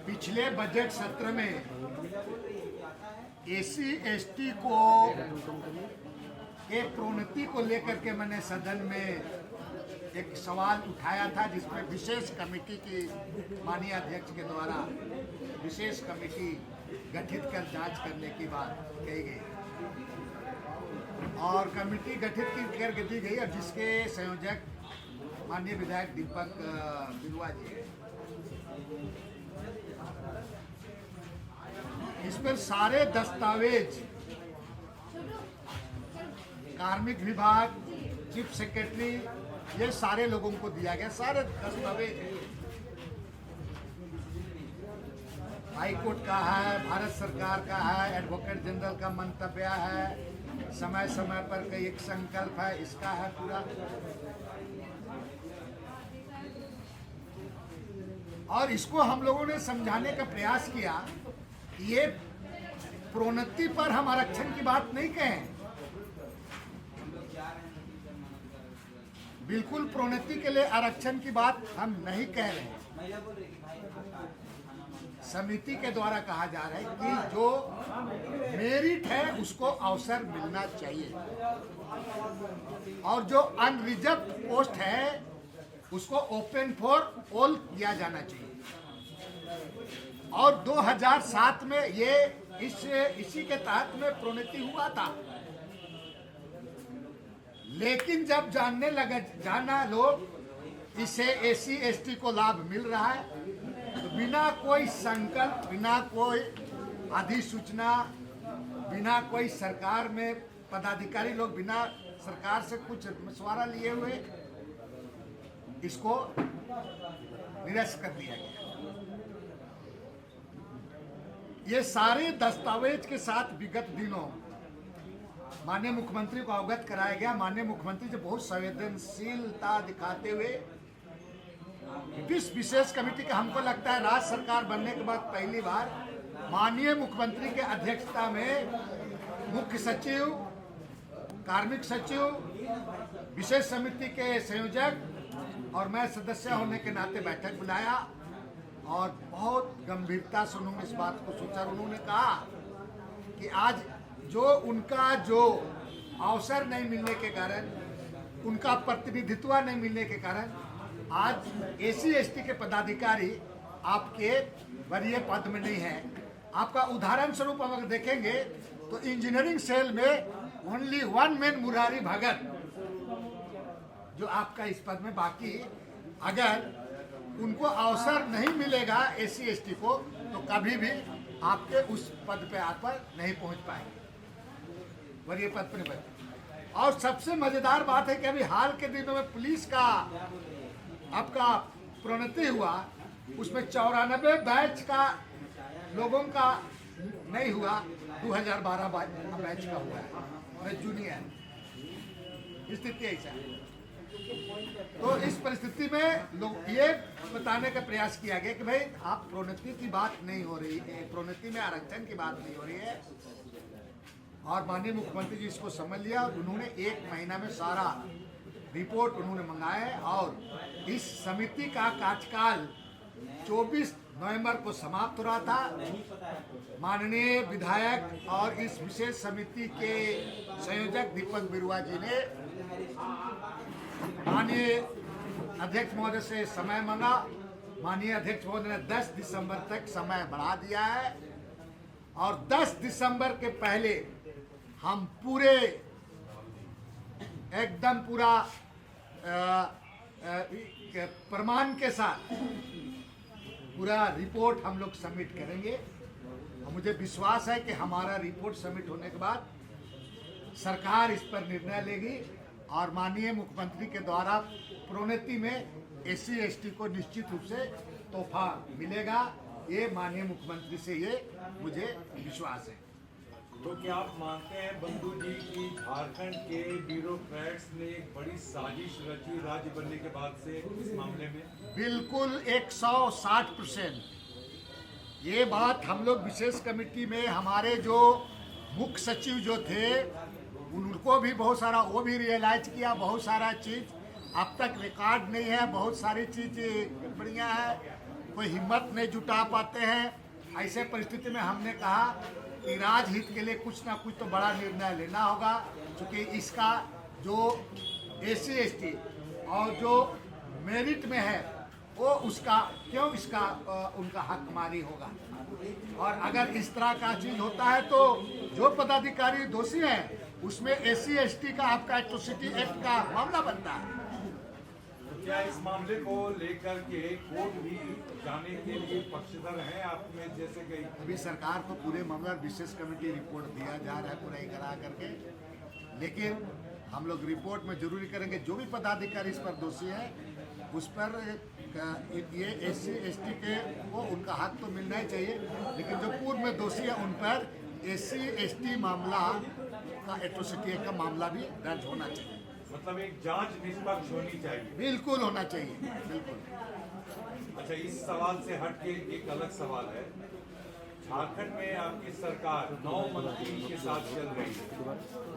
पिछले बजट सत्र में एसी एसटी को एक प्रोन्नति को लेकर के मैंने सदन में एक सवाल उठाया था, जिसमें विशेष कमेटी की माननीय अध्यक्ष के द्वारा विशेष कमेटी गठित कर जांच करने की बात कही गई और कमेटी गठित कर दी गई और जिसके संयोजक माननीय विधायक दीपक बिरुआ जी हैं। इस पर सारे दस्तावेज कार्मिक विभाग, चीफ सेक्रेटरी, ये सारे लोगों को दिया गया, सारे दस्तावेज हाईकोर्ट का है, भारत सरकार का है, एडवोकेट जनरल का मंतव्य है, समय समय पर कई एक संकल्प है, इसका है पूरा। और इसको हम लोगों ने समझाने का प्रयास किया कि ये प्रोन्नति पर हम आरक्षण की बात नहीं कहें, बिल्कुल प्रोन्नति के लिए आरक्षण की बात हम नहीं कह रहे हैं। समिति के द्वारा कहा जा रहा है कि जो मेरिट है उसको अवसर मिलना चाहिए और जो अनरिजर्व पोस्ट है उसको ओपन फॉर ऑल किया जाना चाहिए। और 2007 में ये इसी के तहत में प्रोन्नति हुआ था, लेकिन जब जाना लोग इसे एसी एसटी को लाभ मिल रहा है तो बिना कोई संकल्प, बिना कोई अधिसूचना, बिना कोई सरकार में पदाधिकारी लोग बिना सरकार से कुछ मशवरा लिए हुए इसको निरस्त कर दिया गया। ये सारे दस्तावेज के साथ विगत दिनों माननीय मुख्यमंत्री को अवगत कराया गया। माननीय मुख्यमंत्री जी बहुत संवेदनशीलता दिखाते हुए इस विशेष कमेटी का, हमको लगता है राज्य सरकार बनने के बाद पहली बार माननीय मुख्यमंत्री के अध्यक्षता में मुख्य सचिव, कार्मिक सचिव, विशेष समिति के संयोजक और मैं सदस्य होने के नाते बैठक बुलाया और बहुत गंभीरता से उन्होंने इस बात को सोचा। उन्होंने कहा कि आज उनका जो अवसर नहीं मिलने के कारण, उनका प्रतिनिधित्व नहीं मिलने के कारण आज एसी एसटी के पदाधिकारी आपके वरीय पद में नहीं है। आपका उदाहरण स्वरूप हम अगर देखेंगे तो इंजीनियरिंग सेल में ओनली वन मैन मुरारी भगत जो आपका इस पद में, बाकी अगर उनको अवसर नहीं मिलेगा एसी एसटी को तो कभी भी आपके उस पद पे आप पर नहीं पहुंच पाएंगे, वरीय पद पर नहीं। और सबसे मजेदार बात है कि अभी हाल के दिनों में पुलिस का आपका प्रोन्नति हुआ, उसमें 94 बैच का लोगों का नहीं हुआ, 2012 बैच का हुआ है जूनियर। स्थिति ऐसा है। तो इस परिस्थिति में लोग ये बताने का प्रयास किया गया कि भाई आप प्रोन्नति की बात नहीं हो रही है, प्रोन्नति में आरक्षण की बात नहीं हो रही है। और माननीय मुख्यमंत्री जी इसको समझ लिया और उन्होंने 1 महीना में सारा रिपोर्ट उन्होंने मंगाया है और इस समिति का कार्यकाल 24 नवंबर को समाप्त हो रहा था। माननीय विधायक और इस विशेष समिति के संयोजक दीपक बिरुआ जी ने माननीय अध्यक्ष महोदय से समय मांगा। माननीय अध्यक्ष महोदय ने 10 दिसंबर तक समय बढ़ा दिया है और 10 दिसंबर के पहले हम पूरे एकदम पूरा प्रमाण के साथ पूरा रिपोर्ट हम लोग सबमिट करेंगे। और मुझे विश्वास है कि हमारा रिपोर्ट सबमिट होने के बाद सरकार इस पर निर्णय लेगी और माननीय मुख्यमंत्री के द्वारा प्रोन्नति में एसी एसटी को निश्चित रूप से तोहफा मिलेगा। ये माननीय मुख्यमंत्री से ये मुझे विश्वास है। तो क्या आप मानते हैं बंधु जी की झारखंड के ब्यूरोक्रेट्स ने एक बड़ी साजिश रची राज्य बनने के बाद से इस मामले में? बिल्कुल 160%। ये बात हम लोग विशेष कमेटी में हमारे जो मुख्य सचिव जो थे उनको भी बहुत सारा वो भी रियलाइज किया, बहुत सारा चीज़ अब तक रिकॉर्ड नहीं है, बहुत सारी चीज़ बढ़िया है। कोई हिम्मत नहीं जुटा पाते हैं। ऐसे परिस्थिति में हमने कहा कि राजहित के लिए कुछ ना कुछ तो बड़ा निर्णय लेना होगा, क्योंकि इसका जो SC/ST और जो मेरिट में है वो उसका क्यों इसका उनका हक मारी होगा। और अगर इस तरह का चीज होता है तो जो पदाधिकारी दोषी हैं उसमें SC/ST का आपका एट्रोसिटी एक्ट का मामला बनता है। क्या इस मामले को लेकर के कोर्ट भी जाने के लिए पक्षधर हैं आप में जैसे गई? अभी सरकार को पूरे मामला विशेष कमेटी रिपोर्ट दिया जा रहा है पूरा ही करा करके, लेकिन हम लोग रिपोर्ट में जरूरी करेंगे जो भी पदाधिकारी इस पर दोषी है उस पर ये SC/ST के वो उनका हक तो मिलना ही चाहिए, लेकिन जो पूर्व में दोषी है उन पर SC/ST मामला का एट्रोसिटी एक्ट का मामला भी दर्ज होना चाहिए। मतलब एक जांच निष्पक्ष होनी चाहिए। बिल्कुल होना चाहिए, बिल्कुल। अच्छा, इस सवाल से हट के एक अलग सवाल है। झारखंड में आपकी सरकार 9 मंत्री के साथ चल रही है।